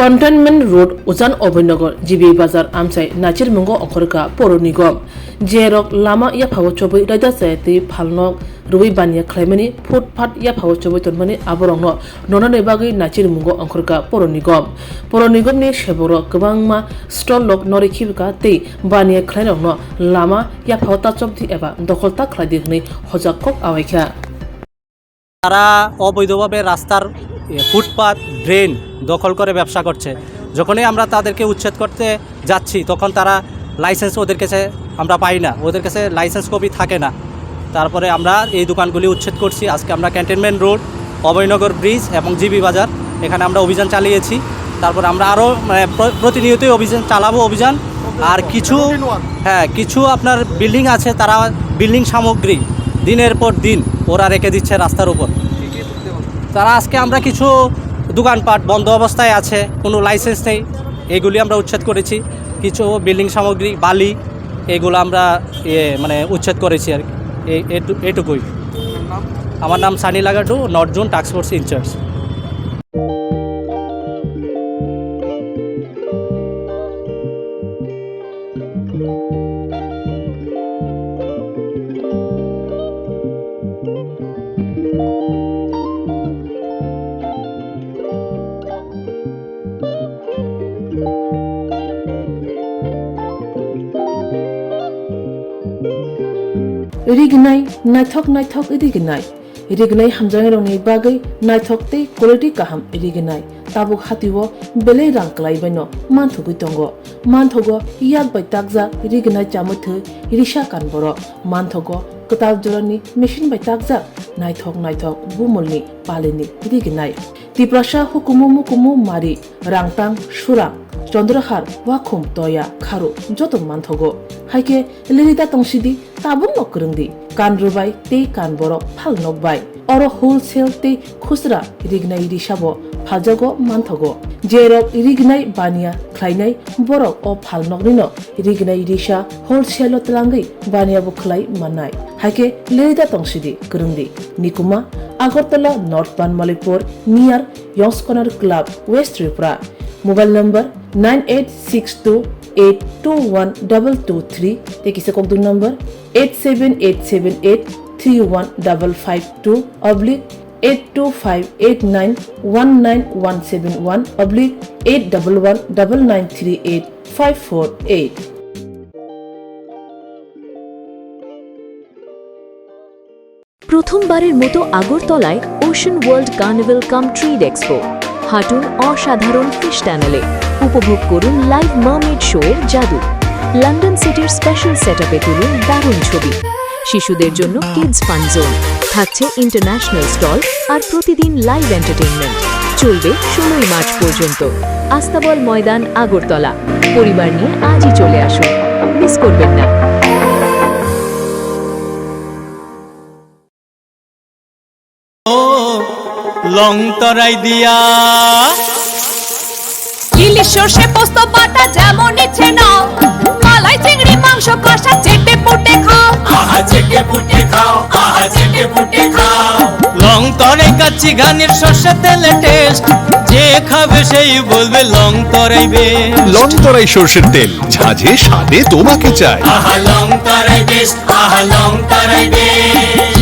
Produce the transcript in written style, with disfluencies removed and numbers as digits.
Containment road উজান Abhaynagar GB বাজার আমসাই নাচির মঙ্গ অঙ্করকা পৌর নিগম জেরক লামা ইয়া ফাও চবই রাইদাসে তি ফালনক রুই বানিয়া খাইমানি ফুটপাত ইয়া ফাও চবই তনমানি আবরং ননাनै বাগै নাচির মঙ্গ অঙ্করকা পৌর নিগমনি সেবর গোबांमा স্টল লক নরিখিবকা তি বানিয়া খাইনং লামা ইয়া ফাও তাচবদি এবা দখলতা খাইদি হনি হজাকক আওয়াইখা তারা অবৈধভাবে রাস্তার ফুটপাত ড্রেন দখল করে ব্যবসা করছে। যখনই আমরা তাদেরকে উচ্ছেদ করতে যাচ্ছি তখন তারা লাইসেন্স ওদের কাছে আমরা পাই না, ওদের কাছে লাইসেন্স কপি থাকে না। তারপরে আমরা এই দোকানগুলি উচ্ছেদ করছি। আজকে আমরা ক্যান্টনমেন্ট রোড, অভয়নগর ব্রিজ এবং জিবি বাজার এখানে আমরা অভিযান চালিয়েছি। তারপর আমরা আরও প্রতিনিয়তই চালাবো অভিযান। আর কিছু আপনার বিল্ডিং আছে, তারা বিল্ডিং সামগ্রী দিনের পর দিন ওরা রেখে দিচ্ছে রাস্তার উপর। তারা আজকে আমরা কিছু দোকানপাট বন্ধ অবস্থায় আছে, কোনো লাইসেন্স নেই, এগুলি আমরা উচ্ছেদ করেছি। কিছু বিল্ডিং সামগ্রী বালি এগুলো আমরা উচ্ছেদ করেছি আর এটুকুই। আমার নাম Sunny Lagadu, north zone task force incharge. रिगनाय नायथक रिगनाय हामजांगरंनि बागै नायथकते क्वालिटी काहाम रिगनाय ताबुक हातिवो बेले रांक्लायबायनो मानथुगै दंगो मानथगो याक बाय ताकजा रिगनाय चामुथो रिसा कानबरो मानथगो कताल जरनि मेशिन बाय ताकजा नायथक बुमलनि पालिनि रिगनाय तिप्रासा हुकुमु मारि रांटां सुरां चंद्रहार वाखुम तया खारु जत मानथगो हाइके लिरिदा तंसिदि ताबुं नकरंदि कानरुबाय ते कानबरो फाल नकबाय अर होलसेल ते खुसरा रिगनाय रिसाबो फाजगो मानथगो जेरक रिगनाय बानिया ख्लायनाय बरक अ फाल नकनिनो रिगनाय रिसा होलसेल तलांगै बानिया बुखलाय मानाय हाइके लिरिदा तंसिदि करंदि निकुमा Agartala north Banamalipur near Young's Corner Club West Tripura mobile number 9862821223 ते किसे कोक दूर नंबर 87878315552 82589191171 8119938 প্রথমবারের মতো আগরতলায় ওশান ওয়ার্ল্ড কার্নিভাল কাম ট্রিড এক্সপো। হাঁটুন অসাধারণ ফিশ টানেলে, উপভোগ করুন লাইভ মারমেড শো এর জাদু। লন্ডন সিটির স্পেশাল সেটআপে তুলুন দারুণ ছবি। শিশুদের জন্য কিডস ফান জোন থাকছে, ইন্টারন্যাশনাল স্টল আর প্রতিদিন লাইভ এন্টারটেইনমেন্ট চলবে 16 মার্চ পর্যন্ত। আস্তাবল ময়দান, আগরতলা। পরিবার নিয়ে আজই চলে আসুন, মিস করবেন না। লং তরাই দিয়া ইলিশ সর্ষে পোস্ত বাটা যেমন ইচ্ছে নাও, মালাই চিংড়ি মাংস কষা চেটে পুটে খাও, আহা চেটে পুটে খাও, আহা চেটে পুটে খাও। লং তরাই কাচ্চি ঘানির সর্ষে তেলে টেস্ট, যে খাবে সেই বলবে লং তরাই বেশ। লং তরাই সর্ষের তেল, ঝাঁঝে স্বাদে তোমাকে চাই। আহা লং তরাই বেশ, আহা লং তরাই বেশ।